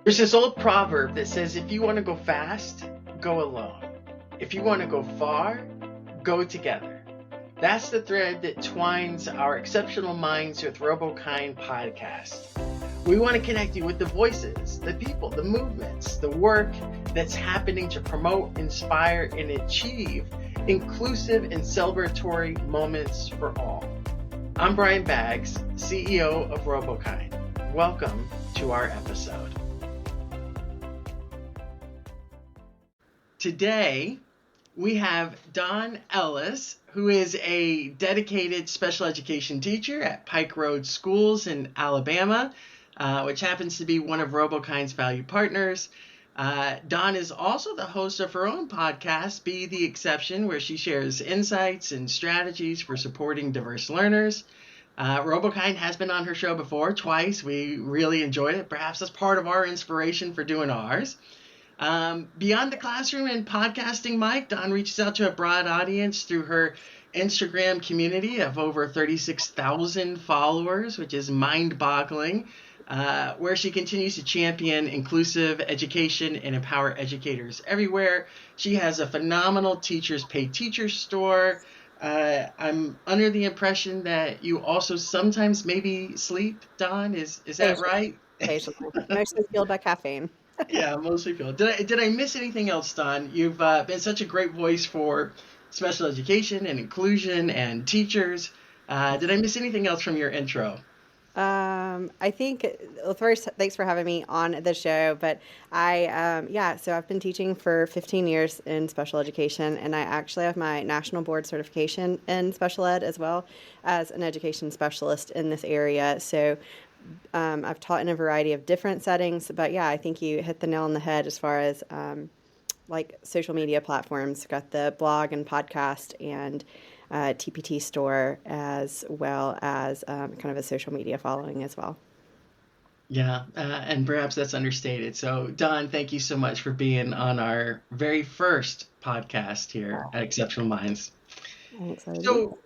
There's this old proverb that says, if you want to go fast, go alone. If you want to go far, go together. That's the thread that twines our Exceptional Minds with RoboKind podcast. We want to connect you with the voices, the people, the movements, the work that's happening to promote, inspire, and achieve inclusive and celebratory moments for all. I'm Brian Baggs, CEO of RoboKind. Welcome to our episode. Today, we have Dawn Ellis, who is a dedicated special education teacher at Pike Road Schools in Alabama, which happens to be one of RoboKind's value partners. Dawn is also the host of her own podcast, Be the Exception, where she shares insights and strategies for supporting diverse learners. RoboKind has been on her show before, twice. We really enjoyed it. Perhaps that's part of our inspiration for doing ours. Beyond the classroom and podcasting mic, Dawn reaches out to a broad audience through her Instagram community of over 36,000 followers, which is mind-boggling, where she continues to champion inclusive education and empower educators everywhere. She has a phenomenal Teachers Pay Teachers store. I'm under the impression that you also sometimes maybe sleep, Dawn. Is that right? Occasionally. Mostly fueled by caffeine. Yeah, mostly feel. Did I miss anything else, Dawn? You've been such a great voice for special education and inclusion and teachers. Did I miss anything else from your intro? I think, well, first, thanks for having me on the show. But so I've been teaching for 15 years in special education, and I actually have my national board certification in special ed as well as an education specialist in this area. So I've taught in a variety of different settings, but yeah, I think you hit the nail on the head as far as like social media platforms. We've got the blog and podcast and TPT store, as well as kind of a social media following as well. Yeah, and perhaps that's understated. So, Dawn, thank you so much for being on our very first podcast here at Exceptional Minds. So,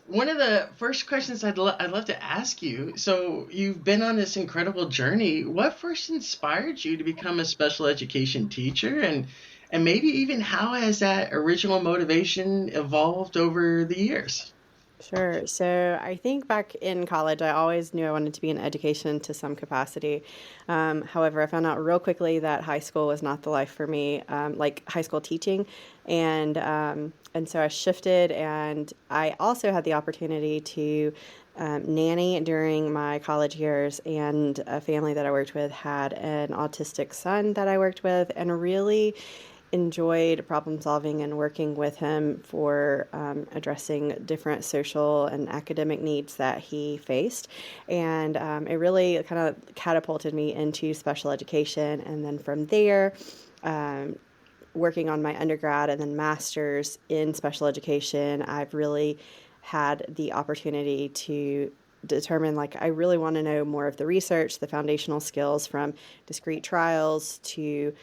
one of the first questions I'd love to ask you, so you've been on this incredible journey. What first inspired you to become a special education teacher? And maybe even how has that original motivation evolved over the years? Sure. So I think back in college, I always knew I wanted to be in education to some capacity. However, I found out real quickly that high school was not the life for me, like high school teaching. And so I shifted, and I also had the opportunity to nanny during my college years, and a family that I worked with had an autistic son that I worked with, and really enjoyed problem solving and working with him for addressing different social and academic needs that he faced. And it really kind of catapulted me into special education. And then from there, working on my undergrad and then master's in special education, I've really had the opportunity to determine, like, I really want to know more of the research, the foundational skills from discrete trials to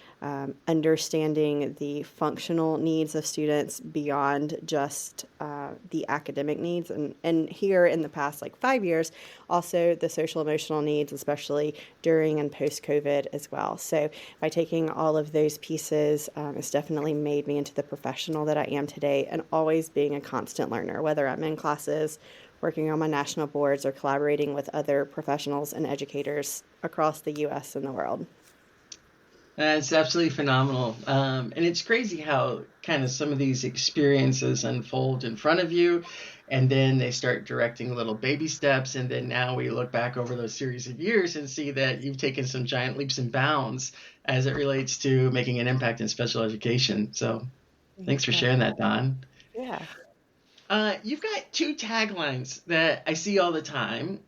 understanding the functional needs of students beyond just the academic needs. And here in the past, 5 years, also the social emotional needs, especially during and post-COVID as well. So by taking all of those pieces, it's definitely made me into the professional that I am today, and always being a constant learner, whether I'm in classes, working on my national boards, or collaborating with other professionals and educators across the U.S. and the world. It's absolutely phenomenal. And it's crazy how kind of some of these experiences unfold in front of you, and then they start directing little baby steps. And then now we look back over those series of years and see that you've taken some giant leaps and bounds as it relates to making an impact in special education. So thanks for sharing that, Dawn. Yeah. You've got two taglines that I see all the time.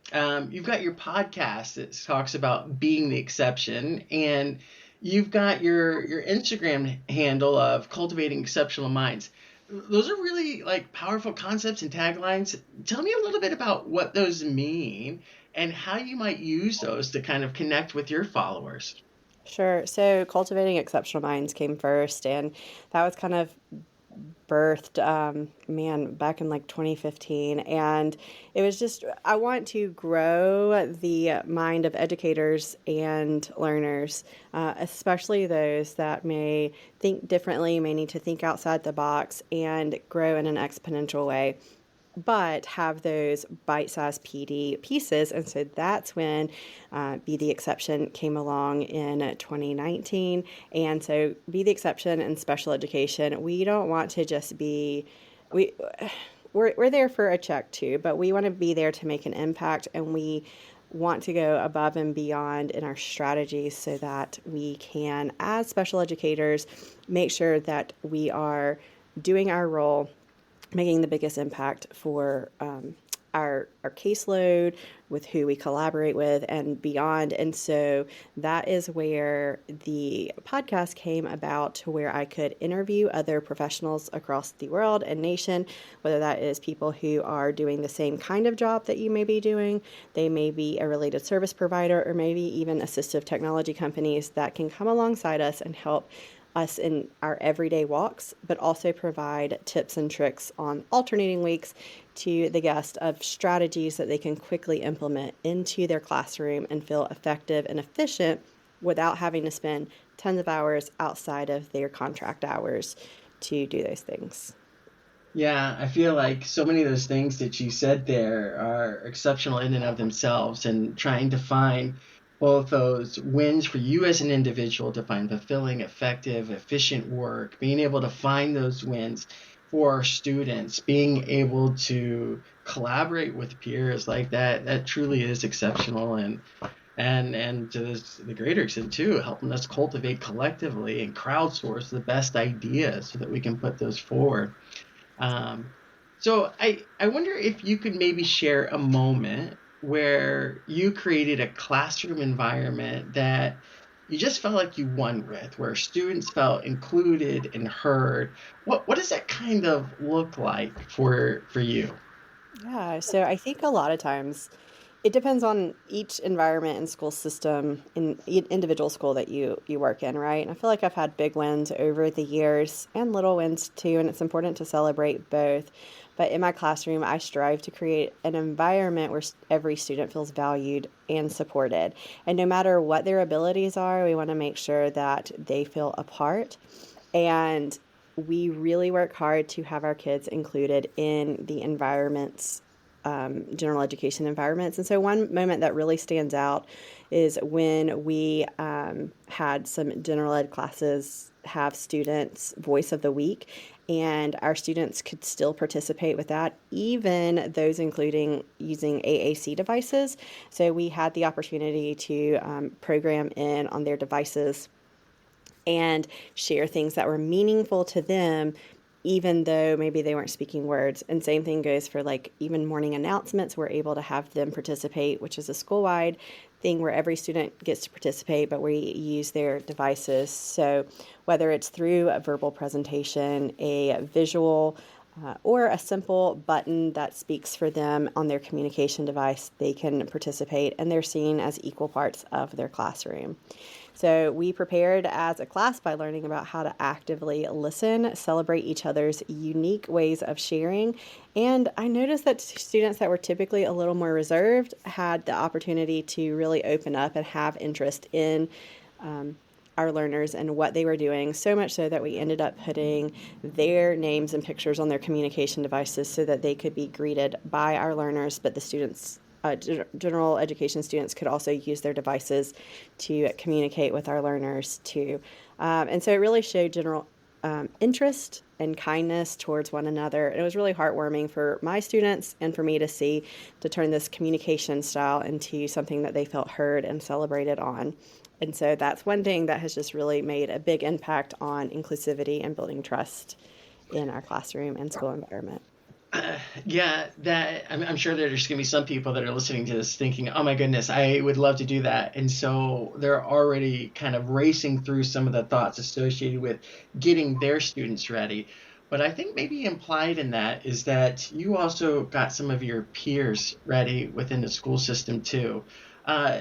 You've got your podcast that talks about being the exception, and you've got your Instagram handle of cultivating exceptional minds. Those are really powerful concepts and taglines. Tell me a little bit about what those mean and how you might use those to kind of connect with your followers. Sure. So cultivating exceptional minds came first, and that was kind of birthed, back in like 2015. And it was just, I want to grow the mind of educators and learners, especially those that may think differently, may need to think outside the box and grow in an exponential way, but have those bite-sized PD pieces. And so that's when Be the Exception came along in 2019. And so Be the Exception in special education, we don't want to just be, we, we're there for a check too, but we want to be there to make an impact, and we want to go above and beyond in our strategies so that we can, as special educators, make sure that we are doing our role, making the biggest impact for our caseload, with who we collaborate with, and beyond. And so that is where the podcast came about, to where I could interview other professionals across the world and nation, whether that is people who are doing the same kind of job that you may be doing, they may be a related service provider, or maybe even assistive technology companies that can come alongside us and help us in our everyday walks, but also provide tips and tricks on alternating weeks to the guest of strategies that they can quickly implement into their classroom and feel effective and efficient without having to spend tons of hours outside of their contract hours to do those things. Yeah, I feel like so many of those things that you said there are exceptional in and of themselves, and trying to find both those wins for you as an individual to find fulfilling, effective, efficient work, being able to find those wins for our students, being able to collaborate with peers like that, that truly is exceptional. And to the greater extent too, helping us cultivate collectively and crowdsource the best ideas so that we can put those forward. Um, so I wonder if you could maybe share a moment where you created a classroom environment that you just felt like you won with, where students felt included and heard. What does that kind of look like for you? Yeah, so I think a lot of times it depends on each environment and school system in individual school that you work in, right? And I feel like I've had big wins over the years and little wins too, and it's important to celebrate both. But in my classroom, I strive to create an environment where every student feels valued and supported. And no matter what their abilities are, we want to make sure that they feel a part. And we really work hard to have our kids included in the environments, general education environments. And so, one moment that really stands out is when we had some general ed classes have students' voice of the week, and our students could still participate with that, even those including using AAC devices. So, we had the opportunity to program in on their devices and share things that were meaningful to them, even though maybe they weren't speaking words. And same thing goes for like even morning announcements. We're able to have them participate, which is a school-wide thing where every student gets to participate, but we use their devices. So whether it's through a verbal presentation, a visual, or a simple button that speaks for them on their communication device, they can participate, and they're seen as equal parts of their classroom. So we prepared as a class by learning about how to actively listen, celebrate each other's unique ways of sharing. And I noticed that students that were typically a little more reserved had the opportunity to really open up and have interest in our learners and what they were doing, so much so that we ended up putting their names and pictures on their communication devices so that they could be greeted by our learners, but the students, general education students, could also use their devices to communicate with our learners too. And so it really showed general interest and kindness towards one another. And it was really heartwarming for my students and for me to see, to turn this communication style into something that they felt heard and celebrated on. And so that's one thing that has just really made a big impact on inclusivity and building trust in our classroom and school environment. Yeah, that I'm sure there's going to be some people that are listening to this thinking, "Oh my goodness, I would love to do that," and so they're already kind of racing through some of the thoughts associated with getting their students ready. But I think maybe implied in that is that you also got some of your peers ready within the school system too. Uh,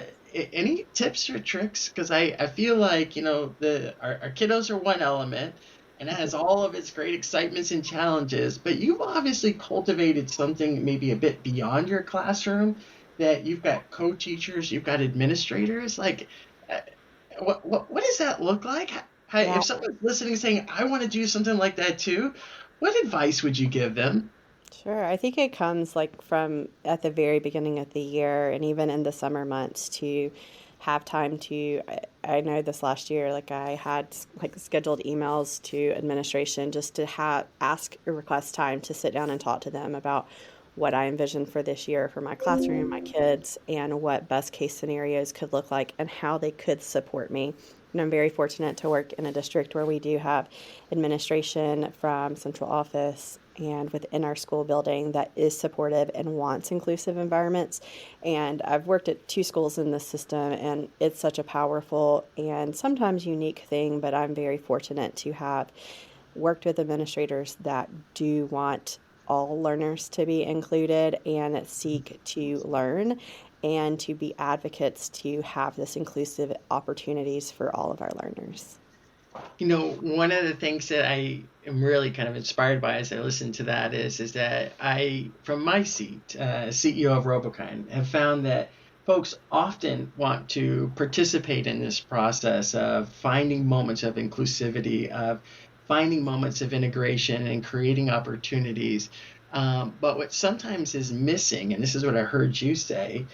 any tips or tricks? Because I feel like our kiddos are one element, and it has all of its great excitements and challenges. But you've obviously cultivated something maybe a bit beyond your classroom, that you've got co-teachers, you've got administrators. Like, uh, what does that look like? Yeah. If someone's listening saying, I want to do something like that too, what advice would you give them? Sure. I think it comes like from at the very beginning of the year and even in the summer months to have time to I know this last year like I had like scheduled emails to administration just to have ask or request time to sit down and talk to them about what I envisioned for this year for my classroom, my kids, and what best case scenarios could look like and how they could support me. And I'm very fortunate to work in a district where we do have administration from central office and within our school building that is supportive and wants inclusive environments. And I've worked at two schools in this system, and it's such a powerful and sometimes unique thing, but I'm very fortunate to have worked with administrators that do want all learners to be included and seek to learn and to be advocates to have this inclusive opportunities for all of our learners. One of the things that I am really kind of inspired by as I listen to that is that I, from my seat, CEO of RoboKind, have found that folks often want to participate in this process of finding moments of inclusivity, of finding moments of integration and creating opportunities. But what sometimes is missing, and this is what I heard you say,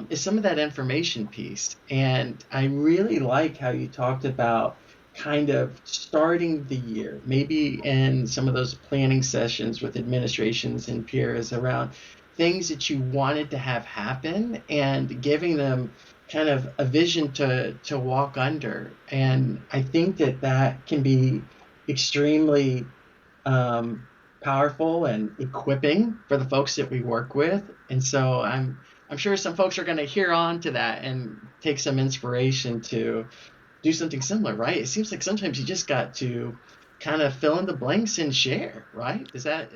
is some of that information piece. And I really like how you talked about kind of starting the year, maybe in some of those planning sessions with administrations and peers around things that you wanted to have happen and giving them kind of a vision to walk under. And I think that can be extremely powerful and equipping for the folks that we work with. And so I'm sure some folks are going to hear on to that and take some inspiration to do something similar, right? It seems like sometimes you just got to kind of fill in the blanks and share, right? Is that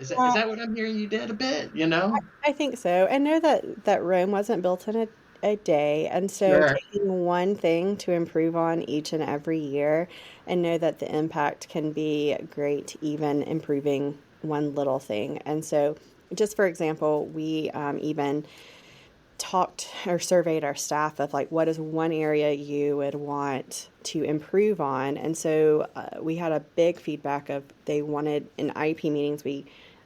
what I'm hearing you did a bit, you know? I think so. I know that Rome wasn't built in a day, and so Sure. taking one thing to improve on each and every year, and know that the impact can be great, even improving one little thing. And so, just for example, we even talked or surveyed our staff of like what is one area you would want to improve on. And so we had a big feedback of they wanted in IEP meetings we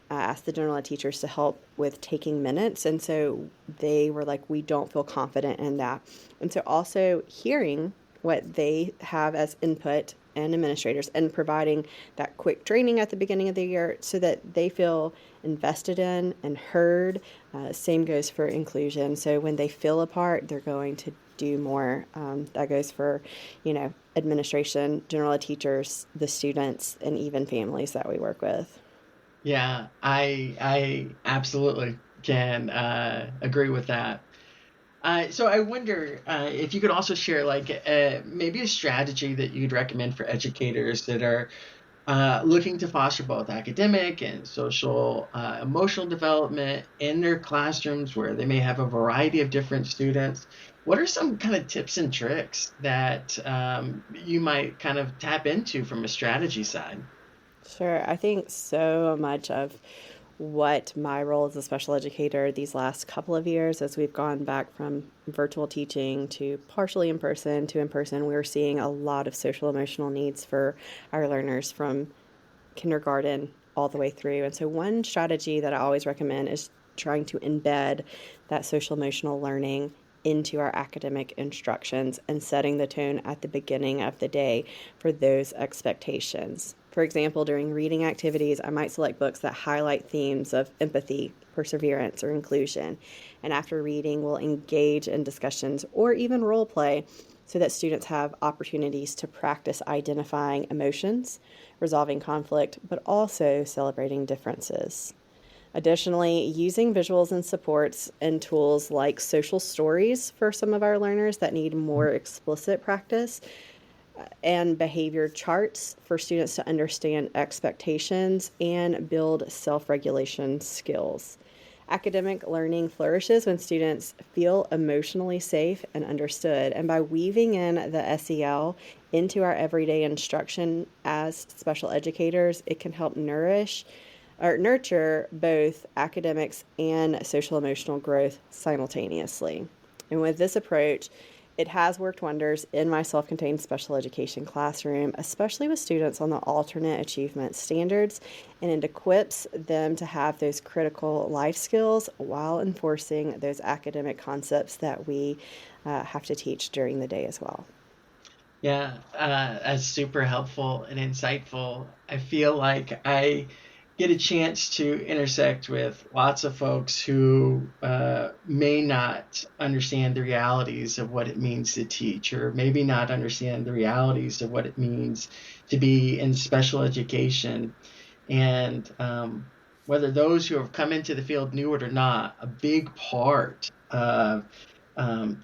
asked the general ed teachers to help with taking minutes, and so they were like we don't feel confident in that. And so also hearing what they have as input and administrators and providing that quick training at the beginning of the year so that they feel invested in and heard. Same goes for inclusion. So when they feel a part, they're going to do more. That goes for, administration, general ed teachers, the students, and even families that we work with. Yeah, I absolutely can agree with that. So I wonder if you could also share like maybe a strategy that you'd recommend for educators that are looking to foster both academic and social emotional development in their classrooms where they may have a variety of different students. What are some kind of tips and tricks that you might kind of tap into from a strategy side? Sure. I think so much of what my role as a special educator these last couple of years, as we've gone back from virtual teaching to partially in person, we're seeing a lot of social emotional needs for our learners from kindergarten all the way through. And so, one strategy that I always recommend is trying to embed that social emotional learning into our academic instructions and setting the tone at the beginning of the day for those expectations. For example, during reading activities, I might select books that highlight themes of empathy, perseverance, or inclusion. And after reading, we'll engage in discussions or even role play so that students have opportunities to practice identifying emotions, resolving conflict, but also celebrating differences. Additionally, using visuals and supports and tools like social stories for some of our learners that need more explicit practice and behavior charts for students to understand expectations and build self regulation skills. Academic learning flourishes when students feel emotionally safe and understood, and by weaving in the SEL into our everyday instruction as special educators, it can help nourish or nurture both academics and social emotional growth simultaneously. And with this approach, it has worked wonders in my self contained special education classroom, especially with students on the alternate achievement standards, and it equips them to have those critical life skills while enforcing those academic concepts that we have to teach during the day as well. Yeah, that's super helpful and insightful. I feel like I get a chance to intersect with lots of folks who may not understand the realities of what it means to teach, or maybe not understand the realities of what it means to be in special education. And whether those who have come into the field knew it or not, a big part of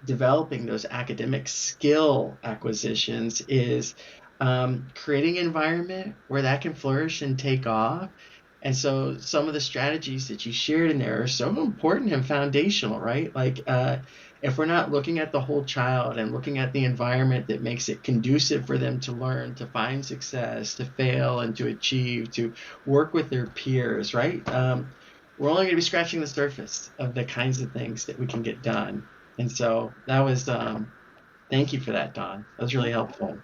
developing those academic skill acquisitions is creating an environment where that can flourish and take off. And so some of the strategies that you shared in there are so important and foundational, right? Like if we're not looking at the whole child and looking at the environment that makes it conducive for them to learn, to find success, to fail, and to achieve, to work with their peers, right? We're only going to be scratching the surface of the kinds of things that we can get done. And so that was, thank you for that, Dawn. That was really helpful.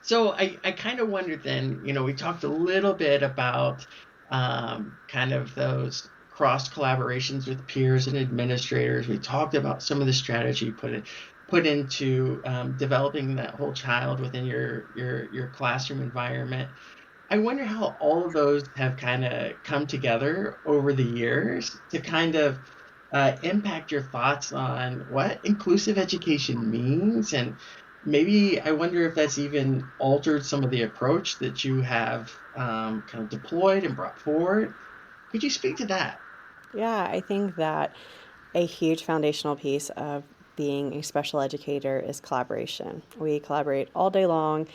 So I kind of wondered then, we talked a little bit about kind of those cross collaborations with peers and administrators. We talked about some of the strategy put into developing that whole child within your classroom environment. I wonder how all of those have kind of come together over the years to kind of impact your thoughts on what inclusive education means. And maybe I wonder if that's even altered some of the approach that you have kind of deployed and brought forward. Could you speak to that? Yeah, I think that a huge foundational piece of being a special educator is collaboration. We collaborate all day long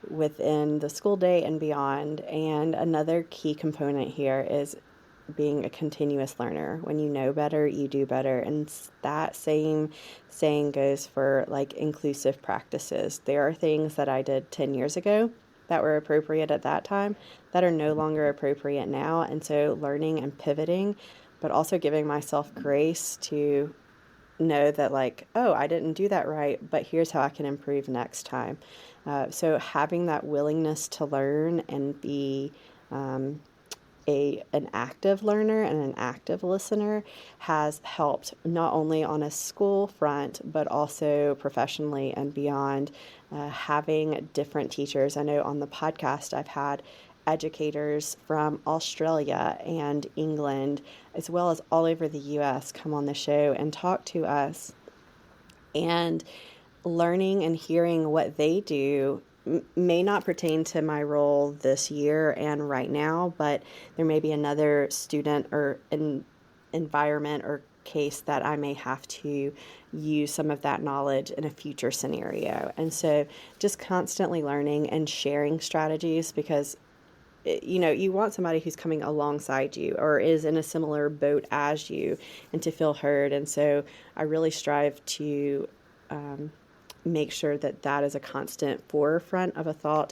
within the school day and beyond. And another key component here is being a continuous learner. When you know better, you do better. And that same saying goes for like inclusive practices. There are things that I did 10 years ago that were appropriate at that time that are no longer appropriate now. And so learning and pivoting, but also giving myself grace to know that, like, oh, I didn't do that right, but here's how I can improve next time. So having that willingness to learn and be an active learner and an active listener has helped not only on a school front, but also professionally and beyond. Having different teachers. I know on the podcast I've had educators from Australia and England, as well as all over the US, come on the show and talk to us. And learning and hearing what they do may not pertain to my role this year and right now, but there may be another student or environment or case that I may have to use some of that knowledge in a future scenario. And so just constantly learning and sharing strategies, because you want somebody who's coming alongside you or is in a similar boat as you, and to feel heard. And so I really strive to make sure that that is a constant forefront of a thought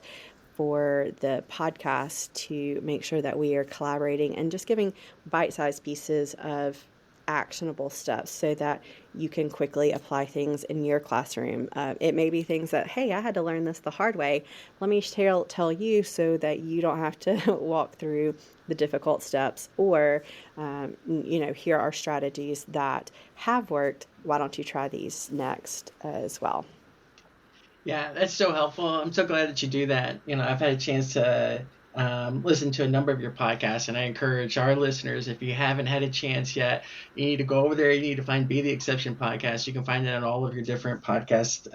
for the podcast, to make sure that we are collaborating and just giving bite-sized pieces of actionable steps so that you can quickly apply things in your classroom. It may be things that, hey, I had to learn this the hard way. Let me tell you so that you don't have to walk through the difficult steps, or, here are strategies that have worked. Why don't you try these next as well? Yeah, that's so helpful. I'm so glad that you do that. I've had a chance to listen to a number of your podcasts, and I encourage our listeners, if you haven't had a chance yet, you need to go over there. You need to find Be the Exception podcast. You can find it on all of your different podcast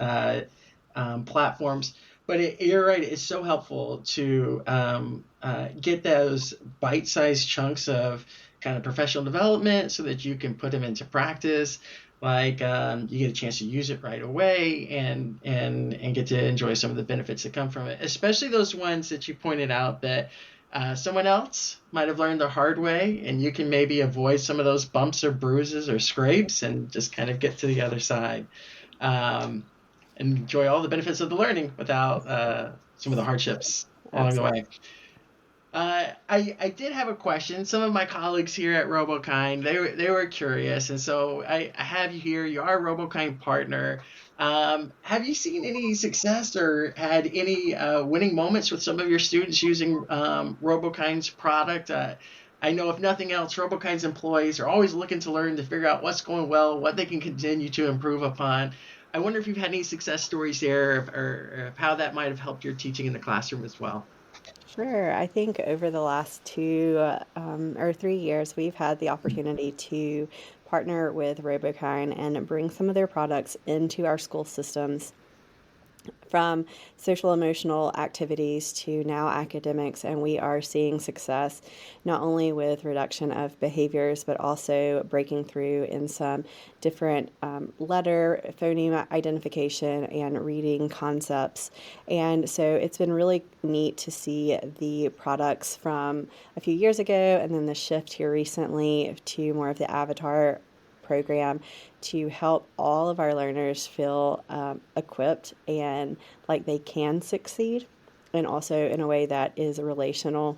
platforms. But you're right, it's so helpful to get those bite-sized chunks of kind of professional development so that you can put them into practice. Like you get a chance to use it right away and get to enjoy some of the benefits that come from it, especially those ones that you pointed out that someone else might have learned the hard way, and you can maybe avoid some of those bumps or bruises or scrapes and just kind of get to the other side. and enjoy all the benefits of the learning without some of the hardships along the way. I did have a question. Some of my colleagues here at RoboKind, they were curious, and so I have you here. You are a RoboKind partner. Have you seen any success or had any winning moments with some of your students using RoboKind's product? I know if nothing else, RoboKind's employees are always looking to learn to figure out what's going well, what they can continue to improve upon. I wonder if you've had any success stories there, or how that might have helped your teaching in the classroom as well. Sure. I think over the last 2 or 3 years, we've had the opportunity to partner with RoboKind and bring some of their products into our school systems, from social emotional activities to now academics, and we are seeing success not only with reduction of behaviors but also breaking through in some different letter phoneme identification and reading concepts. And so it's been really neat to see the products from a few years ago and then the shift here recently to more of the avatar program to help all of our learners feel equipped and like they can succeed, and also in a way that is relational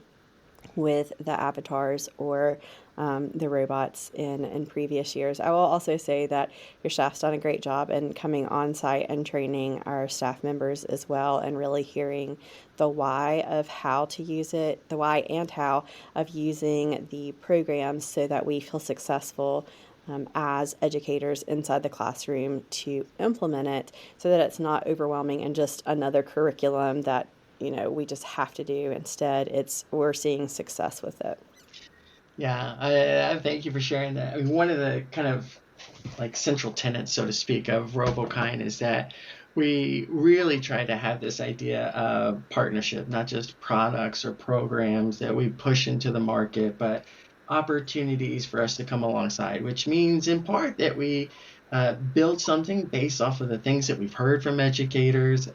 with the avatars or the robots in previous years. I will also say that your staff's done a great job in coming on site and training our staff members as well, and really hearing the why of how to use it, the why and how of using the programs so that we feel successful as educators inside the classroom to implement it, so that it's not overwhelming and just another curriculum that we just have to do. Instead, we're seeing success with it. Yeah, I thank you for sharing that. I mean, one of the kind of like central tenets, so to speak, of RoboKind is that we really try to have this idea of partnership, not just products or programs that we push into the market, but opportunities for us to come alongside, which means in part that we build something based off of the things that we've heard from educators,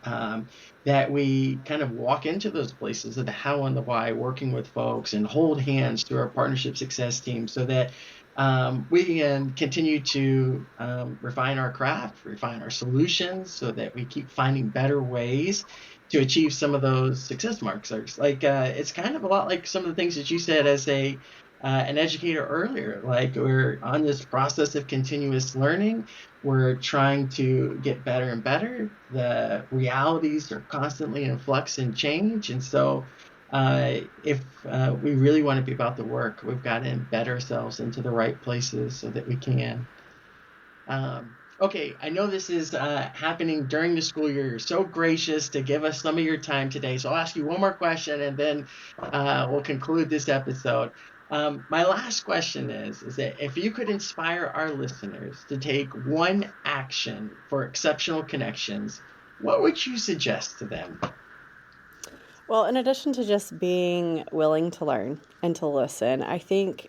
that we kind of walk into those places of the how and the why, working with folks and hold hands through our partnership success team so that we can continue to refine our craft, refine our solutions so that we keep finding better ways to achieve some of those success marks. Like it's kind of a lot like some of the things that you said as an educator earlier. Like we're on this process of continuous learning. We're trying to get better and better. The realities are constantly in flux and change. And so if we really want to be about the work, we've got to embed ourselves into the right places so that we can. Okay, I know this is happening during the school year. You're so gracious to give us some of your time today. So I'll ask you one more question and then we'll conclude this episode. My last question is that if you could inspire our listeners to take one action for exceptional connections, what would you suggest to them? Well, in addition to just being willing to learn and to listen, I think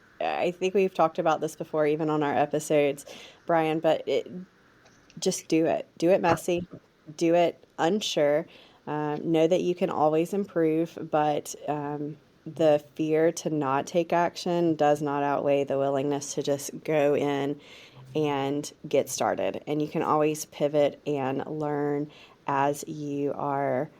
we've talked about this before, even on our episodes, Brian. But just do it. Do it messy. Do it unsure. Know that you can always improve, but the fear to not take action does not outweigh the willingness to just go in and get started. And you can always pivot and learn as you are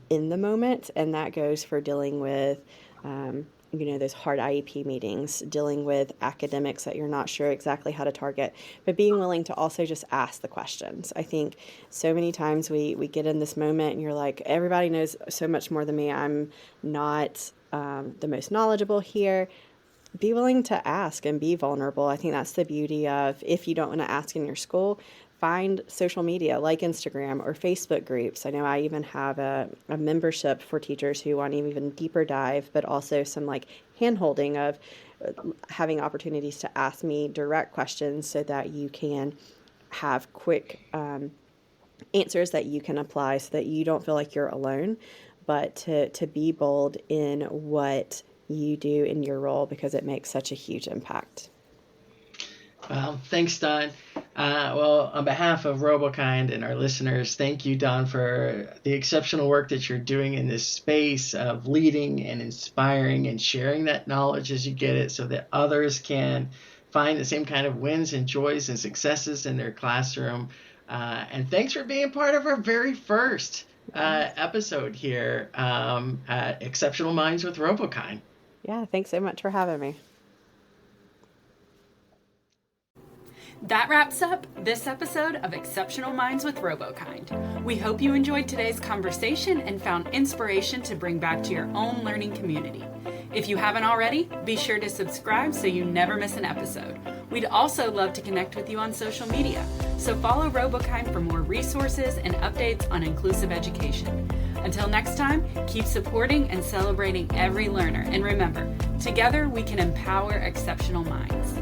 in the moment. And that goes for dealing with, those hard IEP meetings, dealing with academics that you're not sure exactly how to target, but being willing to also just ask the questions. I think so many times we get in this moment and you're like, everybody knows so much more than me. I'm not the most knowledgeable here. Be willing to ask and be vulnerable. I think that's the beauty of, if you don't want to ask in your school, find social media like Instagram or Facebook groups. I know I even have a membership for teachers who want an even deeper dive, but also some like hand holding of having opportunities to ask me direct questions so that you can have quick answers that you can apply so that you don't feel like you're alone, but to be bold in what you do in your role, because it makes such a huge impact. Well, thanks, Dawn. Well, on behalf of RoboKind and our listeners, thank you, Dawn, for the exceptional work that you're doing in this space of leading and inspiring and sharing that knowledge as you get it so that others can find the same kind of wins and joys and successes in their classroom. And thanks for being part of our very first episode here at Exceptional Minds with RoboKind. Yeah, thanks so much for having me. That wraps up this episode of Exceptional Minds with RoboKind. We hope you enjoyed today's conversation and found inspiration to bring back to your own learning community. If you haven't already, be sure to subscribe so you never miss an episode. We'd also love to connect with you on social media, so follow RoboKind for more resources and updates on inclusive education. Until next time, keep supporting and celebrating every learner, and remember, together we can empower exceptional minds.